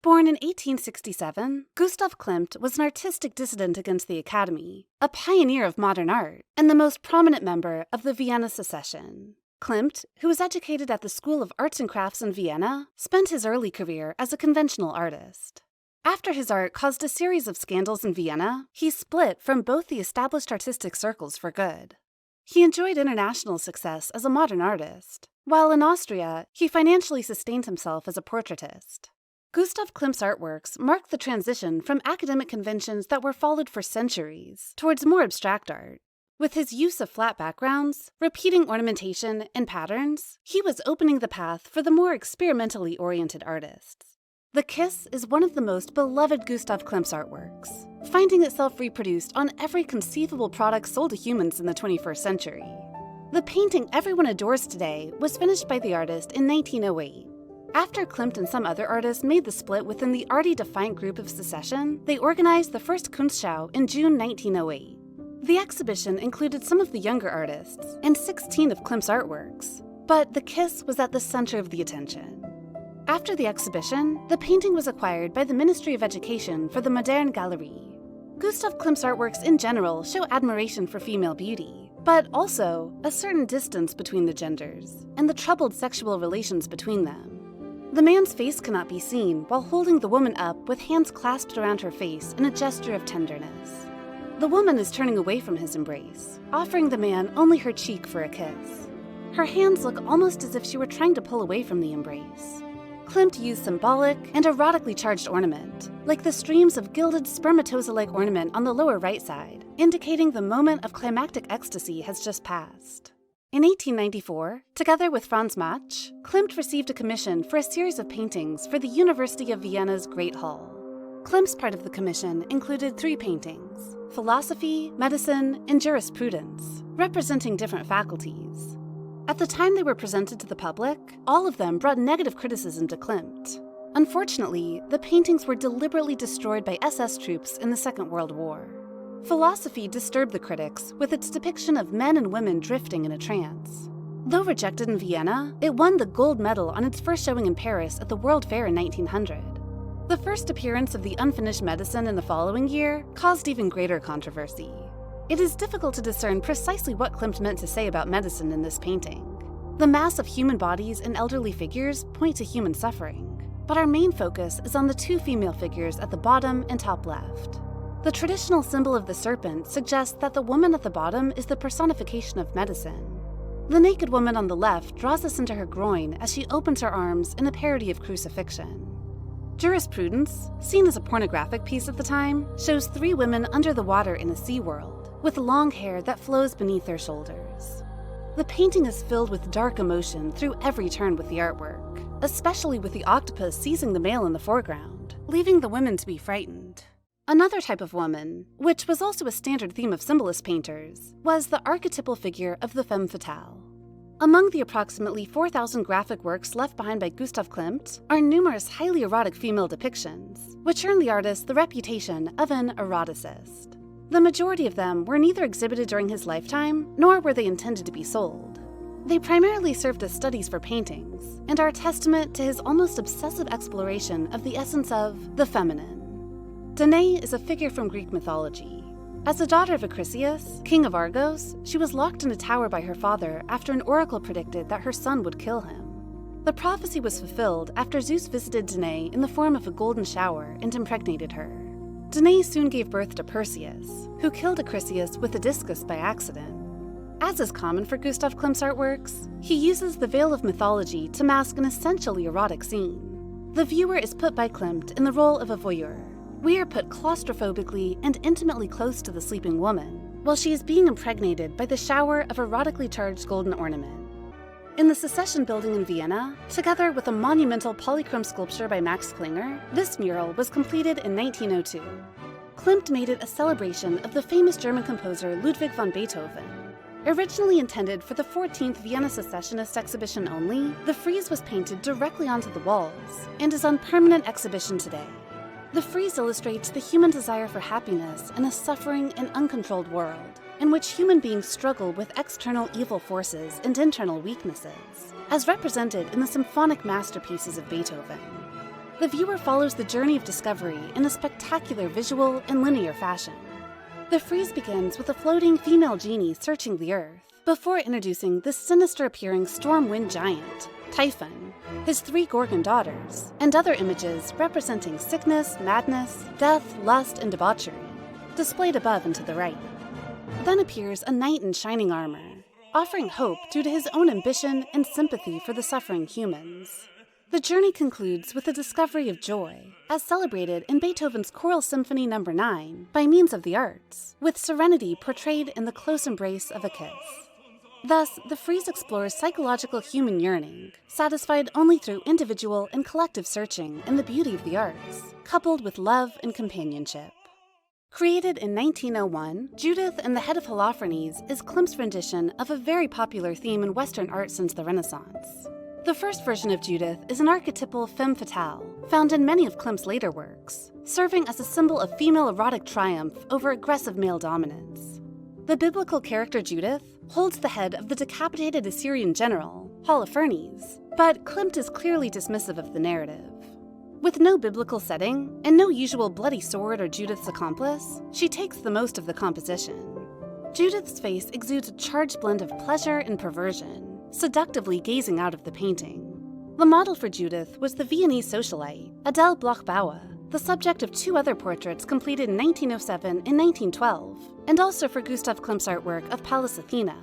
Born in 1867, Gustav Klimt was an artistic dissident against the Academy, a pioneer of modern art, and the most prominent member of the Vienna secession. Klimt, who was educated at the School of Arts and Crafts in Vienna, spent his early career as a conventional artist. After his art caused a series of scandals in Vienna, he split from both the established artistic circles for good. He enjoyed international success as a modern artist, while in Austria, he financially sustained himself as a portraitist. Gustav Klimt's artworks marked the transition from academic conventions that were followed for centuries towards more abstract art. With his use of flat backgrounds, repeating ornamentation, and patterns, he was opening the path for the more experimentally oriented artists. The Kiss is one of the most beloved Gustav Klimt's artworks, finding itself reproduced on every conceivable product sold to humans in the 21st century. The painting everyone adores today was finished by the artist in 1908. After Klimt and some other artists made the split within the arty defiant group of secession, they organized the first Kunstschau in June 1908. The exhibition included some of the younger artists and 16 of Klimt's artworks, but the Kiss was at the center of the attention. After the exhibition, the painting was acquired by the Ministry of Education for the Moderne Galerie. Gustav Klimt's artworks in general show admiration for female beauty, but also a certain distance between the genders and the troubled sexual relations between them. The man's face cannot be seen while holding the woman up with hands clasped around her face in a gesture of tenderness. The woman is turning away from his embrace, offering the man only her cheek for a kiss. Her hands look almost as if she were trying to pull away from the embrace. Klimt used symbolic and erotically charged ornament, like the streams of gilded spermatozoa-like ornament on the lower right side, indicating the moment of climactic ecstasy has just passed. In 1894, together with Franz Mach, Klimt received a commission for a series of paintings for the University of Vienna's Great Hall. Klimt's part of the commission included 3 paintings: philosophy, medicine, and jurisprudence, representing different faculties. At the time they were presented to the public, all of them brought negative criticism to Klimt. Unfortunately, the paintings were deliberately destroyed by SS troops in the Second World War. Philosophy disturbed the critics with its depiction of men and women drifting in a trance. Though rejected in Vienna, it won the gold medal on its first showing in Paris at the World Fair in 1900. The first appearance of the unfinished medicine in the following year caused even greater controversy. It is difficult to discern precisely what Klimt meant to say about medicine in this painting. The mass of human bodies and elderly figures point to human suffering, but our main focus is on the 2 female figures at the bottom and top left. The traditional symbol of the serpent suggests that the woman at the bottom is the personification of medicine. The naked woman on the left draws us into her groin as she opens her arms in a parody of crucifixion. Jurisprudence, seen as a pornographic piece at the time, shows 3 women under the water in a sea world, with long hair that flows beneath their shoulders. The painting is filled with dark emotion through every turn with the artwork, especially with the octopus seizing the male in the foreground, leaving the women to be frightened. Another type of woman, which was also a standard theme of symbolist painters, was the archetypal figure of the femme fatale. Among the approximately 4,000 graphic works left behind by Gustav Klimt are numerous highly erotic female depictions, which earned the artist the reputation of an eroticist. The majority of them were neither exhibited during his lifetime, nor were they intended to be sold. They primarily served as studies for paintings, and are a testament to his almost obsessive exploration of the essence of the feminine. Danae is a figure from Greek mythology. As the daughter of Acrisius, king of Argos, she was locked in a tower by her father after an oracle predicted that her son would kill him. The prophecy was fulfilled after Zeus visited Danae in the form of a golden shower and impregnated her. Danae soon gave birth to Perseus, who killed Acrisius with a discus by accident. As is common for Gustav Klimt's artworks, he uses the veil of mythology to mask an essentially erotic scene. The viewer is put by Klimt in the role of a voyeur. We are put claustrophobically and intimately close to the sleeping woman, while she is being impregnated by the shower of erotically charged golden ornament. In the Secession Building in Vienna, together with a monumental polychrome sculpture by Max Klinger, this mural was completed in 1902. Klimt made it a celebration of the famous German composer Ludwig van Beethoven. Originally intended for the 14th Vienna Secessionist exhibition only, the frieze was painted directly onto the walls and is on permanent exhibition today. The frieze illustrates the human desire for happiness in a suffering and uncontrolled world, in which human beings struggle with external evil forces and internal weaknesses, as represented in the symphonic masterpieces of Beethoven. The viewer follows the journey of discovery in a spectacular visual and linear fashion. The frieze begins with a floating female genie searching the earth, before introducing the sinister-appearing storm wind giant, Typhon, his 3 Gorgon daughters, and other images representing sickness, madness, death, lust, and debauchery, displayed above and to the right. Then appears a knight in shining armor, offering hope due to his own ambition and sympathy for the suffering humans. The journey concludes with the discovery of joy, as celebrated in Beethoven's Choral Symphony No. 9 by means of the arts, with serenity portrayed in the close embrace of a kiss. Thus, the frieze explores psychological human yearning, satisfied only through individual and collective searching in the beauty of the arts, coupled with love and companionship. Created in 1901, Judith and the Head of Holofernes is Klimt's rendition of a very popular theme in Western art since the Renaissance. The first version of Judith is an archetypal femme fatale, found in many of Klimt's later works, serving as a symbol of female erotic triumph over aggressive male dominance. The biblical character Judith holds the head of the decapitated Assyrian general, Holofernes, but Klimt is clearly dismissive of the narrative. With no biblical setting, and no usual bloody sword or Judith's accomplice, she takes the most of the composition. Judith's face exudes a charged blend of pleasure and perversion, seductively gazing out of the painting. The model for Judith was the Viennese socialite, Adele Bloch-Bauer, the subject of 2 other portraits completed in 1907 and 1912, and also for Gustav Klimt's artwork of Pallas Athena.